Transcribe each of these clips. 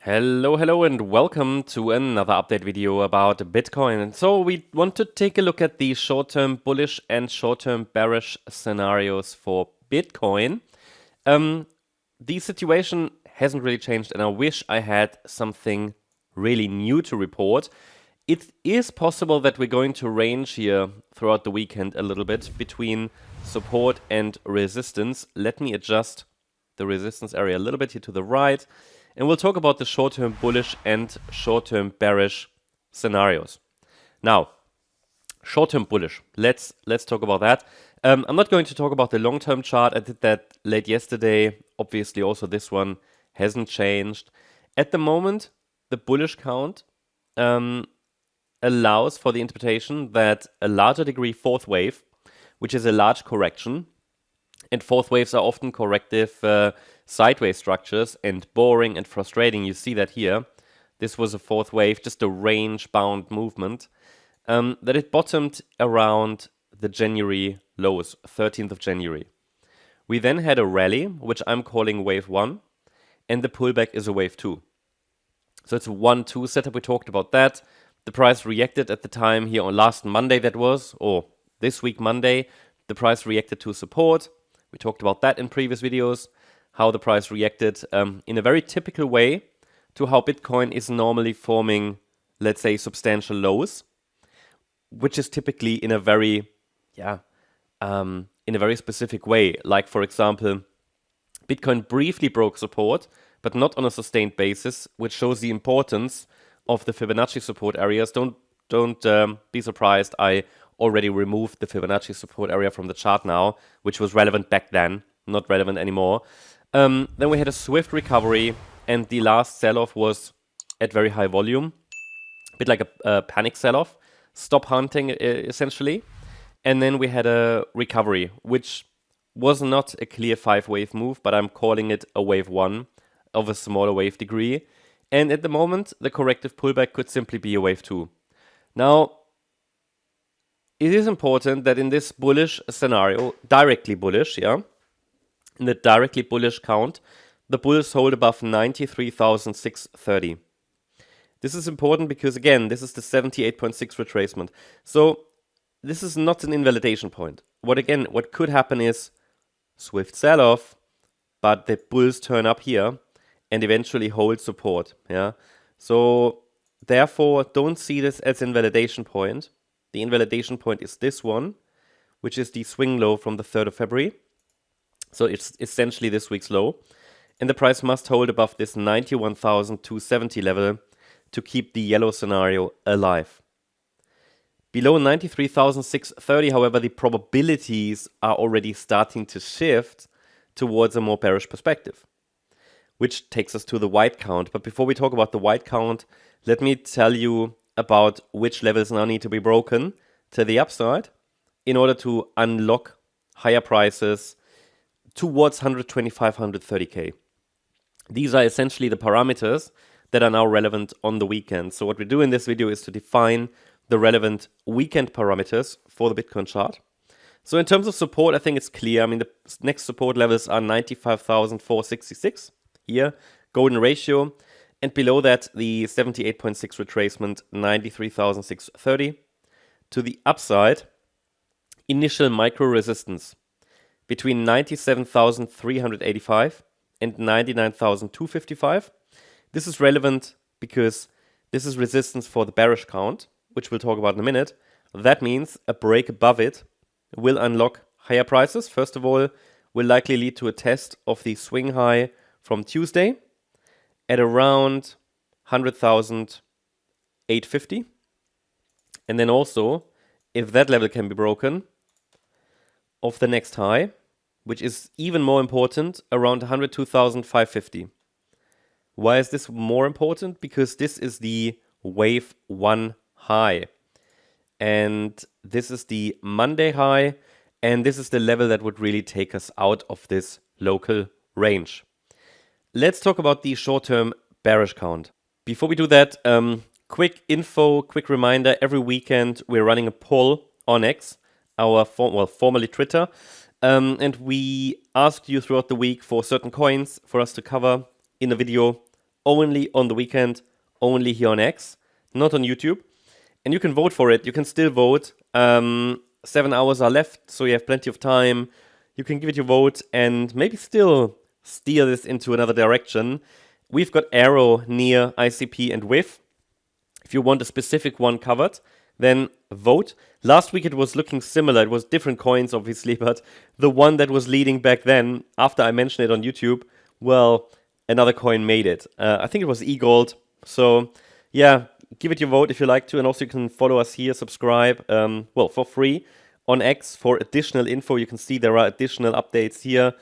Hello, and welcome to another update video about Bitcoin. And so we want to take a look at the short-term bullish and short-term bearish scenarios for Bitcoin. The situation hasn't really changed, and I wish I had something really new to report. It is possible that we're going to range here throughout the weekend a little bit between support and resistance. Let me adjust the resistance area a little bit here to the right. And we'll talk about the short-term bullish and short-term bearish scenarios. Now, short-term bullish. Let's talk about that. I'm not going to talk about the long-term chart. I did that late yesterday. Obviously, also this one hasn't changed. At the moment, the bullish count allows for the interpretation that a larger degree fourth wave, which is a large correction, and fourth waves are often corrective sideways structures and boring and frustrating. You see that here. This was a fourth wave, just a range-bound movement. That it bottomed around the January lows, 13th of January. We then had a rally, which I'm calling wave 1, and the pullback is a wave 2. So it's a 1-2 setup. We talked about that. The price reacted at the time here on last Monday that was, or this week Monday, the price reacted to support. We talked about that in previous videos, how the price reacted in a very typical way to how Bitcoin is normally forming, let's say, substantial lows, which is typically in a very, specific way. Like, for example, Bitcoin briefly broke support, but not on a sustained basis, which shows the importance of the Fibonacci support areas. Don't be surprised. I already removed the Fibonacci support area from the chart now, which was relevant back then, not relevant anymore. Then we had a swift recovery, and the last sell-off was at very high volume, a bit like a panic sell-off, stop hunting essentially. And then we had a recovery, which was not a clear 5-wave move, but I'm calling it a wave 1 of a smaller wave degree. And at the moment, the corrective pullback could simply be a wave 2. Now, it is important that in this bullish scenario, directly bullish, in the directly bullish count, the bulls hold above 93,630. This is important because, again, this is the 78.6 retracement. So this is not an invalidation point. What could happen is swift sell-off, but the bulls turn up here and eventually hold support. So therefore, don't see this as an invalidation point. The invalidation point is this one, which is the swing low from the 3rd of February. So it's essentially this week's low. And the price must hold above this 91,270 level to keep the yellow scenario alive. Below 93,630, however, the probabilities are already starting to shift towards a more bearish perspective, which takes us to the white count. But before we talk about the white count, let me tell you about which levels now need to be broken to the upside in order to unlock higher prices towards 125, 130K. These are essentially the parameters that are now relevant on the weekend. So what we do in this video is to define the relevant weekend parameters for the Bitcoin chart. So in terms of support, I think it's clear. I mean, the next support levels are 95,466 here, golden ratio. And below that, the 78.6 retracement, 93,630. To the upside, initial micro resistance between 97,385 and 99,255. This is relevant because this is resistance for the bearish count, which we'll talk about in a minute. That means a break above it will unlock higher prices. First of all, will likely lead to a test of the swing high from Tuesday at around 100,850. And then also, if that level can be broken, of the next high, which is even more important, around 102,550. Why is this more important? Because this is the wave 1 high. And this is the Monday high. And this is the level that would really take us out of this local range. Let's talk about the short-term bearish count. Before we do that, quick info, quick reminder. Every weekend we're running a poll on X, our formerly Twitter. And we asked you throughout the week for certain coins for us to cover in a video only on the weekend, only here on X, not on YouTube. And you can vote for it. You can still vote. 7 hours are left, so you have plenty of time. You can give it your vote and maybe still steer this into another direction. We've got Arrow near ICP and WIF. If you want a specific one covered, then vote. Last week it was looking similar. It was different coins, obviously, but the one that was leading back then, after I mentioned it on YouTube, well, another coin made it. I think it was eGold. So, yeah, give it your vote if you like to. And also you can follow us here, subscribe, well, for free on X for additional info. You can see there are additional updates here.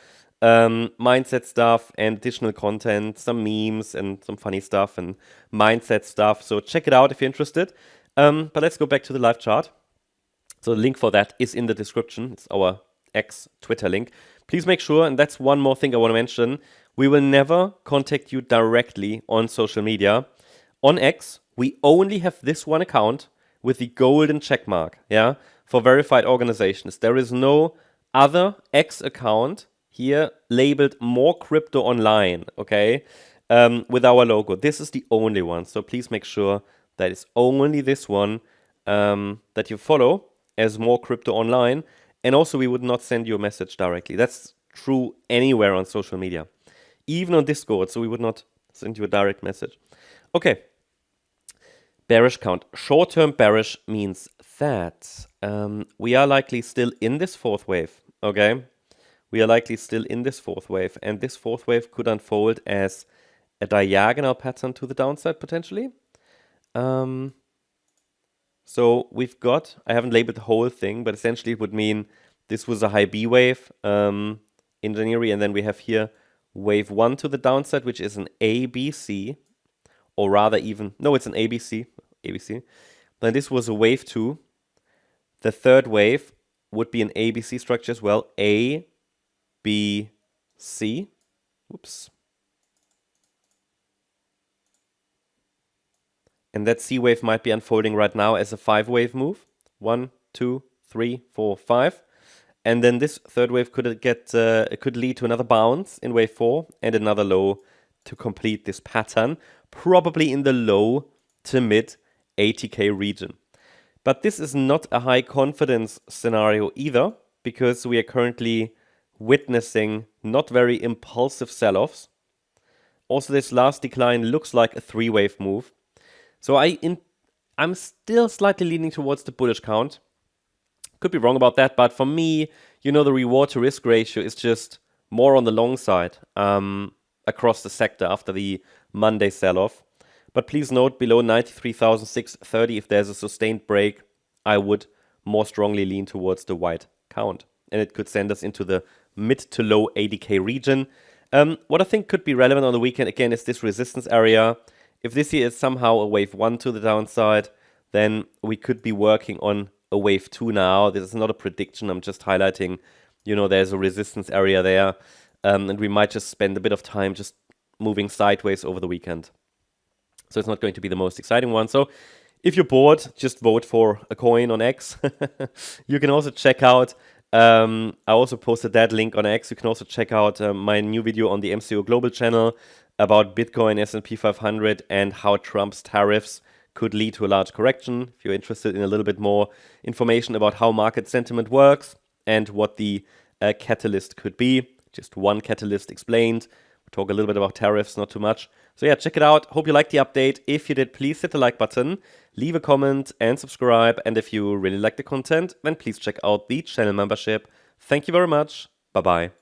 Mindset stuff and additional content, some memes and some funny stuff and mindset stuff. So check it out if you're interested. But let's go back to the live chart. So the link for that is in the description. It's our X Twitter link. Please make sure, and that's one more thing I want to mention, we will never contact you directly on social media. On X, we only have this one account with the golden check mark, yeah, for verified organizations. There is no other X account here labeled Morecryptoonline, okay, with our logo. This is the only one, so please make sure that it's only this one that you follow as Morecryptoonline, and also we would not send you a message directly. That's true anywhere on social media, even on Discord, so we would not send you a direct message. Okay, bearish count. Short-term bearish means that we are likely still in this fourth wave, okay? We are likely still in this fourth wave, and this fourth wave could unfold as a diagonal pattern to the downside, potentially. So we've got, I haven't labeled the whole thing, but essentially it would mean this was a high B wave in January, and then we have here wave 1 to the downside, which is an ABC, or rather even, no, it's an ABC. Then this was a wave 2. The third wave would be an ABC structure as well, A, B, C. Whoops. And that C wave might be unfolding right now as a 5-wave move. 1, 2, 3, 4, 5. And then this third wave could lead to another bounce in wave 4 and another low to complete this pattern, probably in the low to mid 80K region. But this is not a high confidence scenario either, because we are currently witnessing not very impulsive sell-offs. Also, this last decline looks like a 3-wave move. So I'm still slightly leaning towards the bullish count. Could be wrong about that, but for me, you know, the reward to risk ratio is just more on the long side across the sector after the Monday sell-off. But please note, below 93,630, if there's a sustained break, I would more strongly lean towards the white count. And it could send us into the mid to low 80K region. What I think could be relevant on the weekend, again, is this resistance area. If this here is somehow a wave 1 to the downside, then we could be working on a wave 2 now. This is not a prediction. I'm just highlighting, you know, there's a resistance area there. And we might just spend a bit of time just moving sideways over the weekend. So it's not going to be the most exciting one. So if you're bored, just vote for a coin on X. You can also check out, I also posted that link on X. You can also check out my new video on the MCO Global channel about Bitcoin, S&P 500, and how Trump's tariffs could lead to a large correction. If you're interested in a little bit more information about how market sentiment works and what the catalyst could be. Just one catalyst explained. We'll talk a little bit about tariffs, not too much. So yeah, check it out. Hope you liked the update. If you did, please hit the like button, leave a comment and subscribe. And if you really like the content, then please check out the channel membership. Thank you very much. Bye-bye.